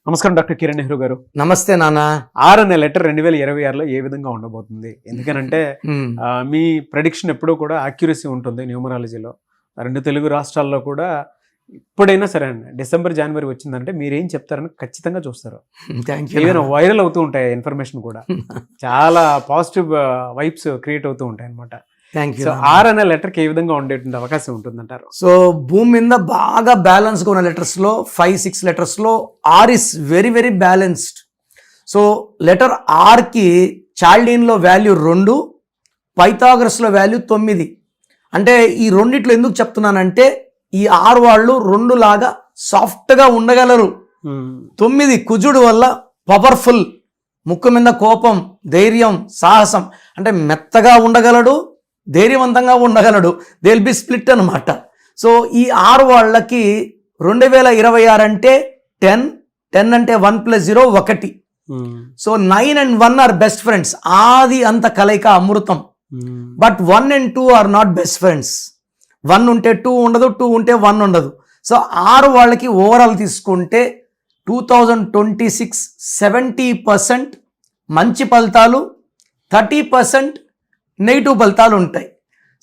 నమస్కారం డాక్టర్ కిరణ్ నెహ్రూ గారు. నమస్తే నాన్న. 6 అనే లెటర్ 2026లో ఏ విధంగా ఉండబోతుంది? ఎందుకనంటే మీ ప్రెడిక్షన్ ఎప్పుడూ కూడా యాక్యురసీ ఉంటుంది న్యూమరాలజీలో. 2 తెలుగు రాష్ట్రాల్లో కూడా ఇప్పుడైనా సరే అండి, డిసెంబర్ జనవరి వచ్చిందంటే మీరేం చెప్తారని ఖచ్చితంగా చూస్తారు. ఏదైనా వైరల్ అవుతూ ఉంటాయి ఇన్ఫర్మేషన్ కూడా, చాలా పాజిటివ్ వైబ్స్ క్రియేట్ అవుతూ ఉంటాయి అనమాట. సో 6 అనే లెటర్కి ఏ విధంగా ఉండేటువంటి అవకాశం ఉంటుందంటారు? సో భూమి మీద బాగా బ్యాలెన్స్గా ఉన్న లెటర్స్లో 5-6 లెటర్స్లో are is very very balanced. So letter ఆర్కి చాల్డీన్లో వాల్యూ 2, పైథాగరస్లో వాల్యూ 9. అంటే ఈ రెండిట్లో ఎందుకు చెప్తున్నానంటే ఈ ఆరు వాళ్ళు 2 లాగా సాఫ్ట్గా ఉండగలరు. 9 కుజుడు వల్ల పవర్ఫుల్, ముక్కు మీద కోపం, ధైర్యం, సాహసం, అంటే మెత్తగా ఉండగలడు, ధైర్యవంతంగా ఉండగలడు. దే విల్ బి స్ప్లిట్ అనమాట. సో ఈ 6 వాళ్ళకి 2026 అంటే 10 అంటే 1 + 0 1. So 9 and 1 are best friends. ఆది అంత కలయిక అమృతం. But 1 and 2 are not best friends. 1 ఉంటే 2 ఉండదు, 2 ఉంటే 1 ఉండదు. సో 6 వాళ్ళకి ఓవరాల్ తీసుకుంటే 2026 70% మంచి ఫలితాలు, 30% నెగిటివ్ ఫలితాలు ఉంటాయి.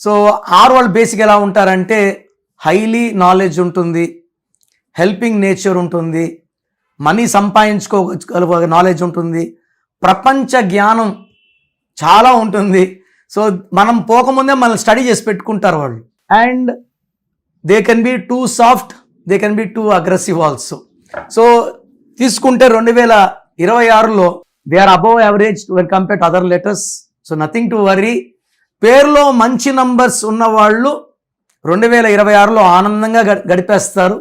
సో 6 వాళ్ళు బేసిక్ ఎలా ఉంటారంటే హైలీ నాలెడ్జ్ ఉంటుంది, హెల్పింగ్ నేచర్ ఉంటుంది, మనీ సంపాదించుకోగల నాలెడ్జ్ ఉంటుంది, ప్రపంచ జ్ఞానం చాలా ఉంటుంది. సో మనం పోకముందే మనం స్టడీ చేసి పెట్టుకుంటారు వాళ్ళు. And they can be too soft, they can be too aggressive also. So తీసుకుంటే 2026లో they are above average when compare to other letters. So nothing to worry. పేరులో మంచి నంబర్స్ ఉన్నవాళ్ళు 2026లో ఆనందంగా గడిపేస్తారు.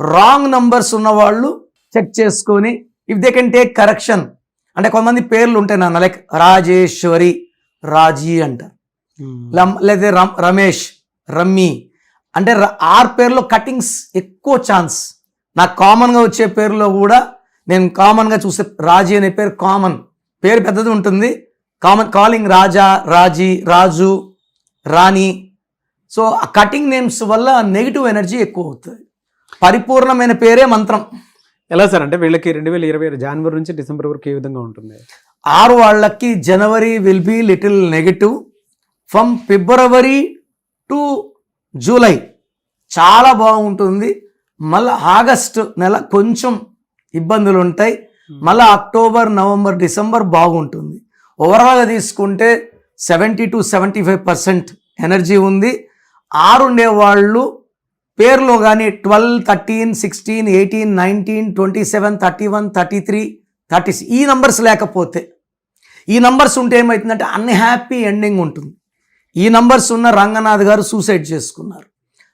రాంగ్ నంబర్స్ ఉన్నవాళ్ళు చెక్ చేసుకొని if they can take correction. అంటే కొంతమంది పేర్లు ఉంటాయి నాన్న, లైక్ రాజేశ్వరి, రాజీ అంటారు, లేదా రమేష్, రమ్మీ. అంటే ఆర్ పేర్లో కటింగ్స్ ఎక్కువ ఛాన్స్. నాకు కామన్గా వచ్చే పేరులో కూడా నేను కామన్గా చూసే రాజీ అనే పేరు కామన్. పేరు పెద్దది ఉంటుంది, కామన్ కాలింగ్ రాజా, రాజీ, రాజు, రాణి. సో ఆ కటింగ్ నేమ్స్ వల్ల నెగిటివ్ ఎనర్జీ ఎక్కువ అవుతుంది. పరిపూర్ణమైన పేరే మంత్రం. ఎలా సార్? అంటే వీళ్ళకి 2026 జనవరి నుంచి డిసెంబర్ వరకు ఏ విధంగా ఉంటుంది? 6 వాళ్ళకి January will be little negative. From February to July చాలా బాగుంటుంది. మళ్ళీ ఆగస్టు నెల కొంచెం ఇబ్బందులు ఉంటాయి. మళ్ళీ అక్టోబర్, నవంబర్, డిసెంబర్ బాగుంటుంది. ఓవరాల్గా తీసుకుంటే 70 to 75% ఎనర్జీ ఉంది. 6 ఉండేవాళ్ళు పేరులో కానీ 12, 13, 16, 18, 19, 27, 31, 33, 36 ఈ నంబర్స్ లేకపోతే, ఈ నంబర్స్ ఉంటే ఏమవుతుందంటే అన్హ్యాపీ ఎండింగ్ ఉంటుంది. ఈ నంబర్స్ ఉన్న రంగనాథ్ గారు సూసైడ్ చేసుకున్నారు,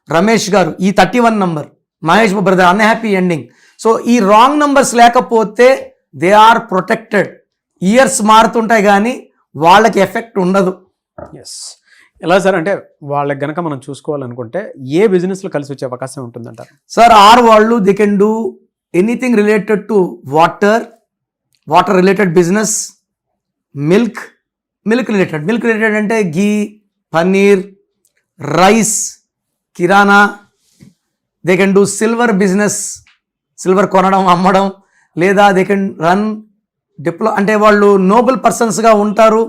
రమేష్ గారు ఈ 31 number, Mahesh brother unhappy ending. So ఈ రాంగ్ నంబర్స్ లేకపోతే దే ఆర్ ప్రొటెక్టెడ్. ఇయర్స్ మారుతుంటాయి కానీ వాళ్ళకి ఎఫెక్ట్ ఉండదు. ఎస్. ఎలా సార్? అంటే వాళ్ళకి గనక మనం చూసుకోవాలనుకుంటే ఏ బిజినెస్లో కలిసి వచ్చే అవకాశం ఉంటుందంటారు? సార్ 6 వాళ్ళు they can do anything related to water related business, milk related అంటే ఘీ, పన్నీర్, రైస్, కిరాణా. They can do silver business, silver కొనడం, అమ్మడం. లేదా దే కెన్ రన్ అంటే వాళ్ళు నోబెల్ పర్సన్స్గా ఉంటారు,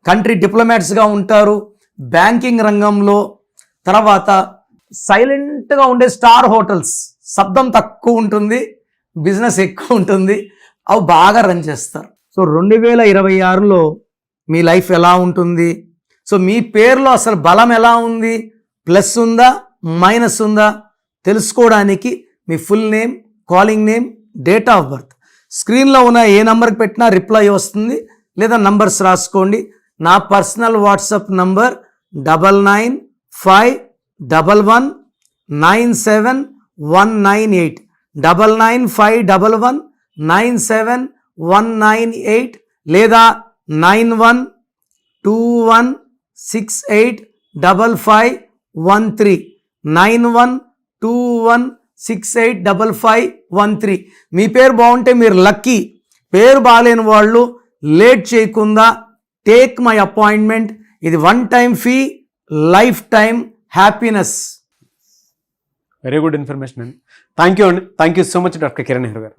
కంట్రీ డిప్లొమాట్స్గా ఉంటారు, బ్యాంకింగ్ రంగంలో. తర్వాత సైలెంట్గా ఉండే స్టార్ హోటల్స్, శబ్దం తక్కువ ఉంటుంది, బిజినెస్ ఎక్కువ ఉంటుంది, అవి బాగా రన్ చేస్తారు. సో 2026లో మీ లైఫ్ ఎలా ఉంటుంది? సో మీ పేరులో అసలు బలం ఎలా ఉంది, ప్లస్ ఉందా, మైనస్ ఉందా తెలుసుకోవడానికి మీ full name, calling name, date of birth స్క్రీన్లో ఉన్న ఏ నెంబర్కి పెట్టినా రిప్లై వస్తుంది. లేదా నంబర్స్ రాసుకోండి. నా పర్సనల్ వాట్సాప్ నంబర్ 9951197198, 9951197198, లేదా 9121685513, 9121685513. మీ పేరు బాగుంటే మీరు లక్కీ. పేరు బాగాలేని వాళ్ళు లేట్ చేయకుండా టేక్ మై అపాయింట్మెంట్. ఇది 1 time fee, life time happiness. Very good information అండి. థ్యాంక్ యూ అండి. Thank you so much doctor Kiran Nehru గారు.